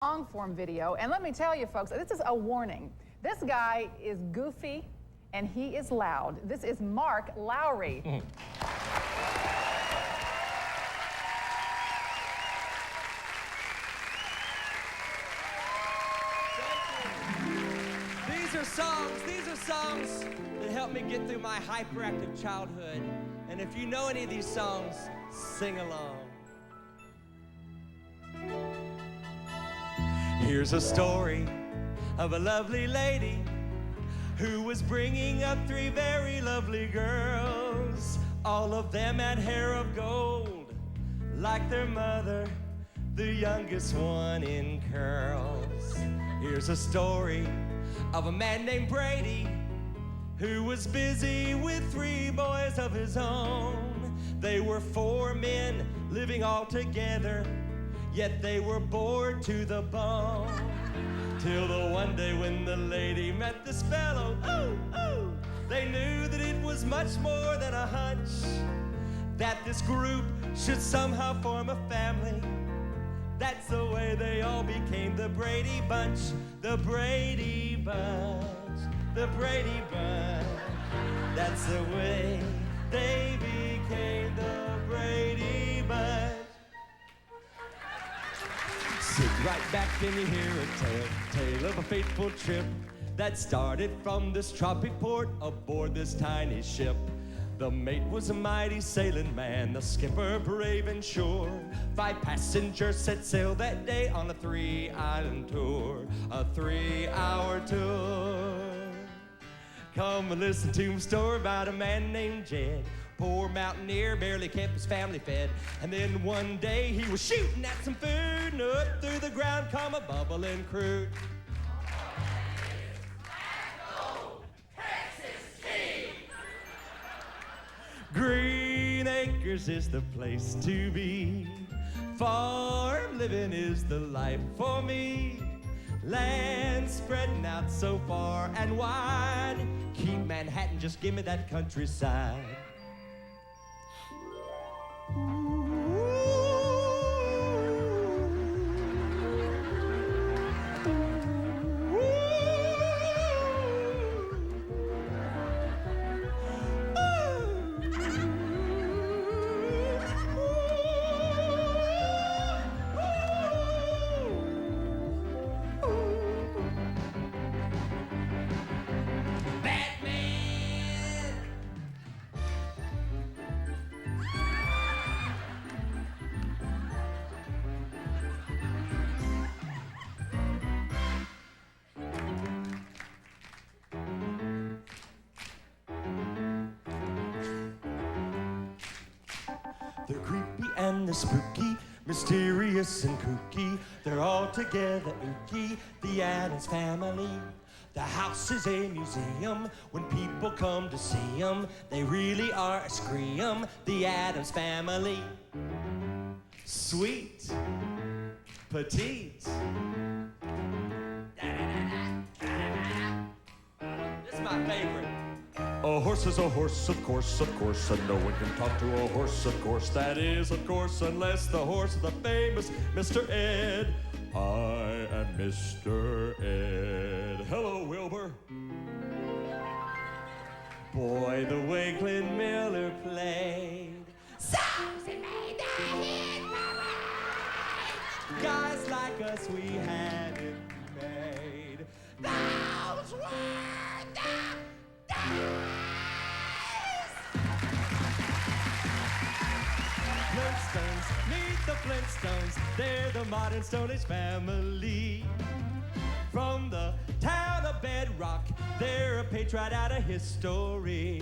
long form video. And let me tell you, folks, this is a warning. This guy is goofy and he is loud. This is Mark Lowry. These are songs that help me get through my hyperactive childhood. And if you know any of these songs, sing along. Here's a story of a lovely lady who was bringing up three very lovely girls. All of them had hair of gold, like their mother, the youngest one in curls. Here's a story of a man named Brady who was busy with three boys of his own. They were four men living all together, yet they were bored to the bone. Till the one day when the lady met this fellow, they knew that it was much more than a hunch, that this group should somehow form a family. That's the way they all became the Brady Bunch, the Brady Bunch, the Brady Bunch. That's the way they became the Brady Bunch. Sit right back and you hear a tale of a fateful trip that started from this tropic port aboard this tiny ship. The mate was a mighty sailing man, the skipper brave and sure. 5 passengers set sail that day on a 3-island tour, a 3-hour tour. Come and listen to a story about a man named Jed. Poor mountaineer barely kept his family fed. And then one day he was shooting at some food, and up through the ground come a bubbling crude. Green Acres is the place to be. Farm living is the life for me. Land spreading out so far and wide. Keep Manhattan, just give me that countryside. They're creepy and they're spooky, mysterious and kooky. They're all together ooky, the Addams Family. The house is a museum. When people come to see them, they really are a scream. The Addams Family. Sweet, petite. This is my favorite. A horse is a horse, of course, and no one can talk to a horse, of course. That is, of course, unless the horse is the famous Mr. Ed. I am Mr. Ed. Hello, Wilbur. Boy, the way Glenn Miller played songs that made the hit parade. Guys like us, we had it made. Those were the days. Flintstones, meet the Flintstones. They're the modern Stone Age family. From the town of Bedrock, they're a page right out of history.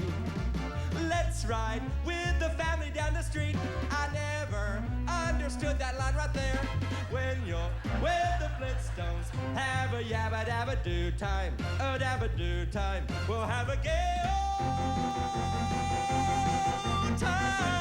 Let's ride with the family down the street. I never understood that line right there. When you're with the Flintstones, have a yabba dabba do time, a dabba do time. We'll have a gay old time.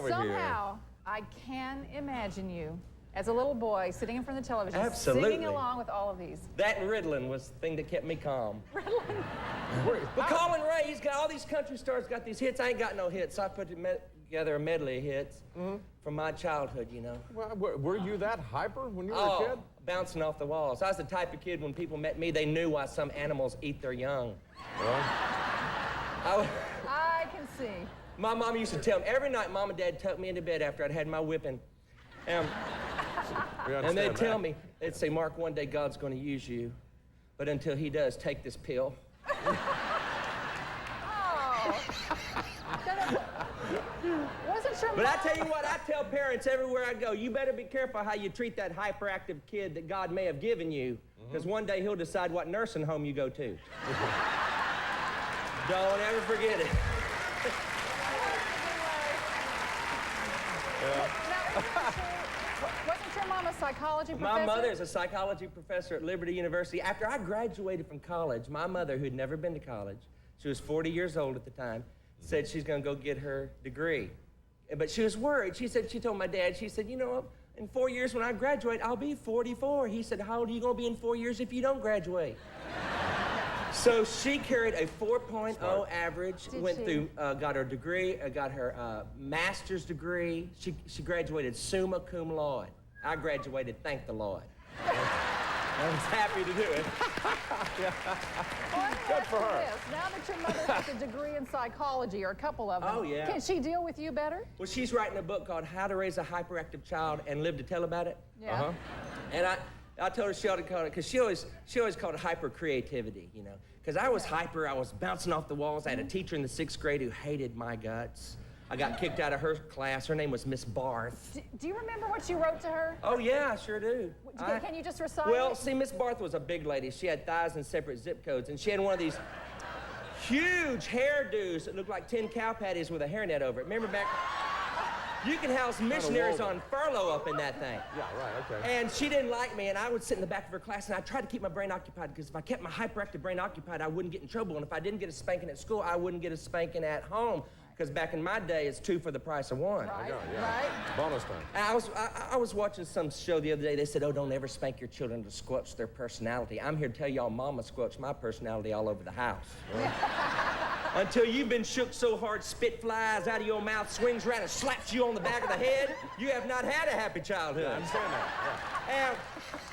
Somehow, I can imagine you as a little boy sitting in front of the television, Absolutely. singing along with all of these. That and Ritalin was the thing that kept me calm. But Colin Ray, he's got all these country stars, got these hits. I ain't got no hits. So I put together a medley of hits from my childhood, you know. Well, were you that hyper when you were a kid? Bouncing off the walls. I was the type of kid when people met me, they knew why some animals eat their young. Well, I can see. My mom used to tell me, every night Mom and Dad tucked me into bed after I'd had my whipping. And they'd tell me, they'd say, Mark, one day God's going to use you, but until he does, take this pill. Wasn't your But I mom- tell you what, I tell parents everywhere I go, you better be careful how you treat that hyperactive kid that God may have given you, because one day he'll decide what nursing home you go to. Don't ever forget it. Wasn't your mom a psychology professor? My mother is a psychology professor at Liberty University. After I graduated from college, my mother, who'd never been to college, she was 40 years old at the time, said she's going to go get her degree. But she was worried. She told my dad, she said, you know, in 4 years when I graduate, I'll be 44. He said, how old are you going to be in 4 years if you don't graduate? So she carried a 4.0 average, got her degree, got her master's degree. She graduated summa cum laude. I graduated, thank the Lord. I was happy to do it. Well, Good for her. this. Now that your mother has a degree in psychology, or a couple of them, Oh, yeah. can she deal with you better? Well, she's writing a book called How to Raise a Hyperactive Child and Live to Tell About It. Yeah. And I told her she ought to call it, because she always called it hyper creativity, you know. Because I was hyper, I was bouncing off the walls. I had a teacher in the 6th grade who hated my guts. I got kicked out of her class. Her name was Miss Barth. Do you remember what you wrote to her? Oh, yeah, I sure do. Can you just recite Well, it? see, Miss Barth was a big lady. She had thighs in separate zip codes, and she had one of these huge hairdos that looked like 10 cow patties with a hairnet over it. Remember back? You can house missionaries on furlough up in that thing. Yeah, right, okay. And she didn't like me, and I would sit in the back of her class, and I tried to keep my brain occupied, because if I kept my hyperactive brain occupied, I wouldn't get in trouble. And if I didn't get a spanking at school, I wouldn't get a spanking at home. Because back in my day, it's 2 for the price of 1. Right, Yeah. right. Bonus time. And I was watching some show the other day. They said, oh, don't ever spank your children to squelch their personality. I'm here to tell y'all, Mama squelched my personality all over the house. Until you've been shook so hard, spit flies out of your mouth, swings around and slaps you on the back of the head, you have not had a happy childhood. I understand that,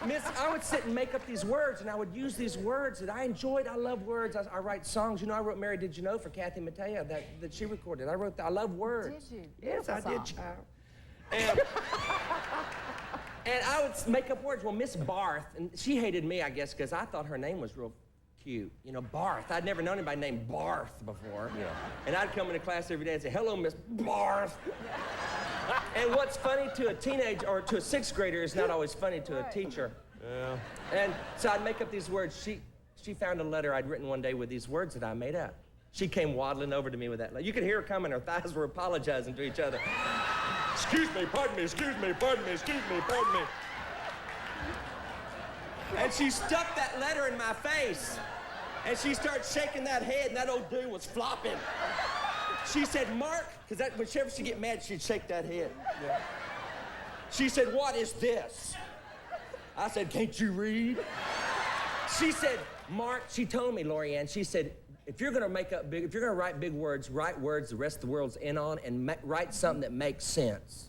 And I would sit and make up these words, and I would use these words that I enjoyed. I love words. I write songs. You know, I wrote Mary Did You Know for Kathy Mattea that she recorded. I love words. Did you? Yes, I Beautiful did, song. child. And I would make up words. Well, Miss Barth, and she hated me, I guess, because I thought her name was real cute. You know, Barth. I'd never known anybody named Barth before. Yeah. And I'd come into class every day and say, hello, Miss Barth. And what's funny to a teenager or to a 6th grader is not always funny to a teacher. Yeah. And so I'd make up these words. She found a letter I'd written one day with these words that I made up. She came waddling over to me with that letter. You could hear her coming. Her thighs were apologizing to each other. Excuse me, pardon me, excuse me, pardon me, excuse me, pardon me. And she stuck that letter in my face. And she started shaking that head, and that old dude was flopping. She said, Mark, because whenever she'd get mad, she'd shake that head. Yeah. She said, what is this? I said, can't you read? She said, Mark, she told me, Lowry Ann, she said, if you're gonna write big words, write words the rest of the world's in on, and write something that makes sense.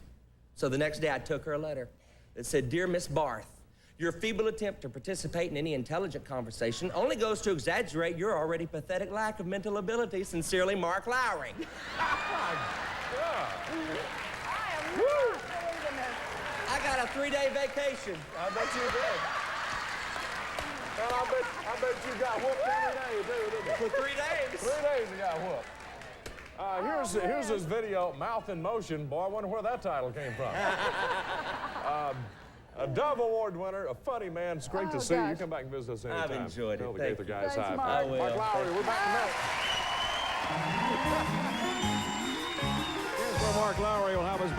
So the next day I took her a letter that said, Dear Miss Barth, your feeble attempt to participate in any intelligent conversation only goes to exaggerate your already pathetic lack of mental ability. Sincerely, Mark Lowry. I am not believing this. I got a 3-day vacation. I bet you did. And I bet you got whooped every day, too, didn't you? For 3 days. 3 days you got whooped. Here's his video, Mouth in Motion. Boy, I wonder where that title came from. A Dove Award winner, a funny man. It's great to see you. You come back and visit us anytime. I've enjoyed it. Tell the Thank Gaither you. guys Thanks, hi. Mark. I will. Mark Lowry, we're back in a minute. Here's where Mark Lowry will have his